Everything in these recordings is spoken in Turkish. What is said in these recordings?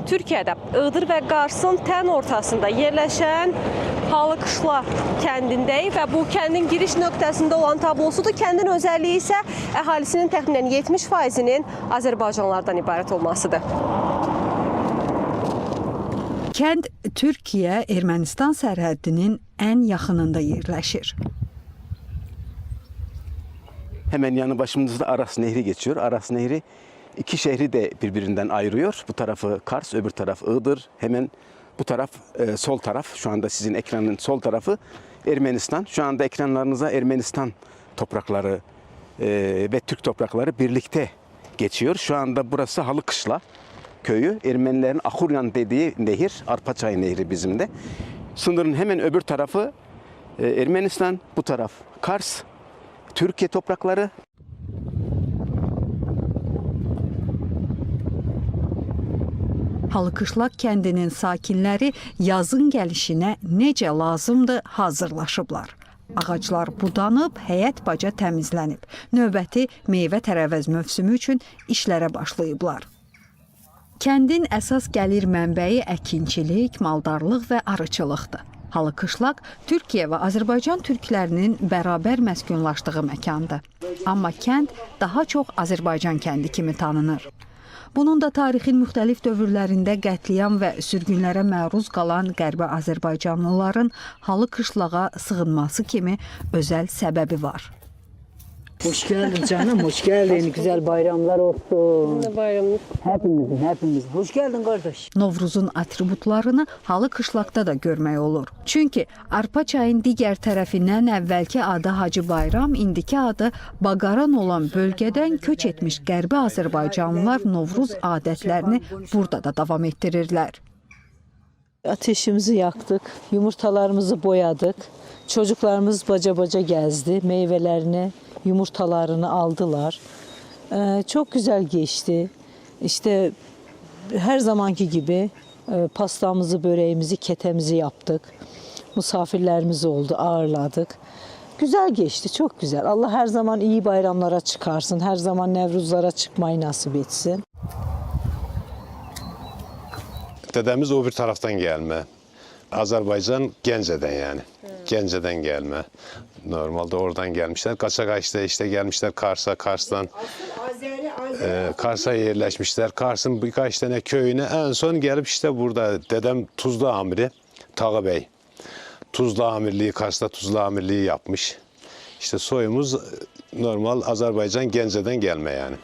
Türkiyədə Iğdır və Qarsın tən ortasında yerləşən Halıqışla kəndindəyik və bu kəndin giriş nöqtəsində olan tablosudur. Kəndin özəlliyi isə əhalisinin təxminən 70%-nin Azərbaycanlılardan ibarət olmasıdır. Kənd Türkiyə-Ermənistan sərhəddinin ən yaxınında yerləşir. Hemen yanı başımızda Aras Nehri geçiyor. Aras Nehri iki şehri de birbirinden ayırıyor. Bu tarafı Kars, öbür taraf Iğdır. Hemen bu taraf sol taraf. Şu anda sizin ekranın sol tarafı Ermenistan. Şu anda ekranlarınıza Ermenistan toprakları ve Türk toprakları birlikte geçiyor. Şu anda burası Halıkışla köyü. Ermenilerin Akuryan dediği nehir, Arpaçay Nehri bizim de. Sınırın hemen öbür tarafı Ermenistan, bu taraf Kars, Türkiye toprakları. Halıqışlaq kəndinin sakinləri yazın gəlişinə necə lazımdır hazırlaşıblar. Ağaclar budanıb, həyət baca təmizlənib. Növbəti meyvə-tərəvəz mövsümü üçün işlərə başlayıblar. Kəndin əsas gəlir mənbəyi əkinçilik, maldarlıq və arıçılıqdır. Halıqışlaq Türkiyə və Azərbaycan türklərinin bərabər məskunlaşdığı məkandır. Amma kənd daha çox Azərbaycan kəndi kimi tanınır. Bunun da tarixin müxtəlif dövrlərində qətliam və sürgünlərə məruz qalan Qərbi Azərbaycanlıların Halıqışlağa sığınması kimi özəl səbəbi var. Hoş geldin canım, hoş geldin. Güzel bayramlar olsun. Bayramınız. Hepimizin. Hoş geldin kardeş. Novruzun atributlarını Halıqışlaqda da görmək olur. Çünki Arpaçayın digər tərəfindən əvvəlki adı Hacı Bayram, indiki adı Baqaran olan bölgədən köç etmiş Qərbi Azərbaycanlılar Novruz adətlərini burada da davam etdirirlər. Ateşimizi yaktık, yumurtalarımızı boyadık. Çocuklarımız baca baca gezdi, meyvelerini, yumurtalarını aldılar. Çok güzel geçti. İşte her zamanki gibi pastamızı, böreğimizi, ketemizi yaptık. Misafirlerimiz oldu, ağırladık. Güzel geçti, çok güzel. Allah her zaman iyi bayramlara çıkarsın, her zaman Nevruzlara çıkmayı nasip etsin. Dedemiz o bir taraftan gelme. Azerbaycan Gence'den yani. Gence'den gelme. Normalde oradan gelmişler. Kaça kaçta işte gelmişler Kars'a, Kars'tan Kars'a yerleşmişler. Kars'ın birkaç tane köyüne en son gelip işte burada dedem Tuzla Amiri, Tağı Bey. Tuzla Amirliği, Kars'ta Tuzla Amirliği yapmış. İşte soyumuz normal Azerbaycan Gence'den gelme yani.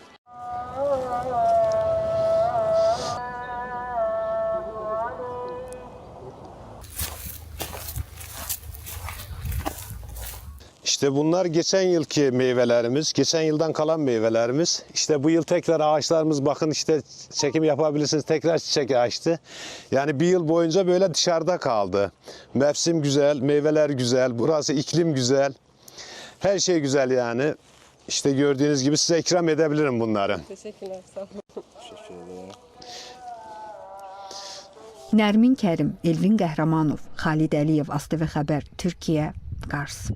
İşte bunlar geçen yılki meyvelerimiz, geçen yıldan kalan meyvelerimiz. İşte bu yıl tekrar ağaçlarımız bakın işte çekim yapabilirsiniz tekrar çiçek açtı. Yani bir yıl boyunca böyle dışarıda kaldı. Mevsim güzel, meyveler güzel, burası iklim güzel. Her şey güzel yani. İşte gördüğünüz gibi size ikram edebilirim bunları. Teşekkürler, sağ olun. Nərmin Kərim, Elvin Qəhrəmanov, Xalid Əliyev, ASTV Xəbər, Türkiyə, Qars.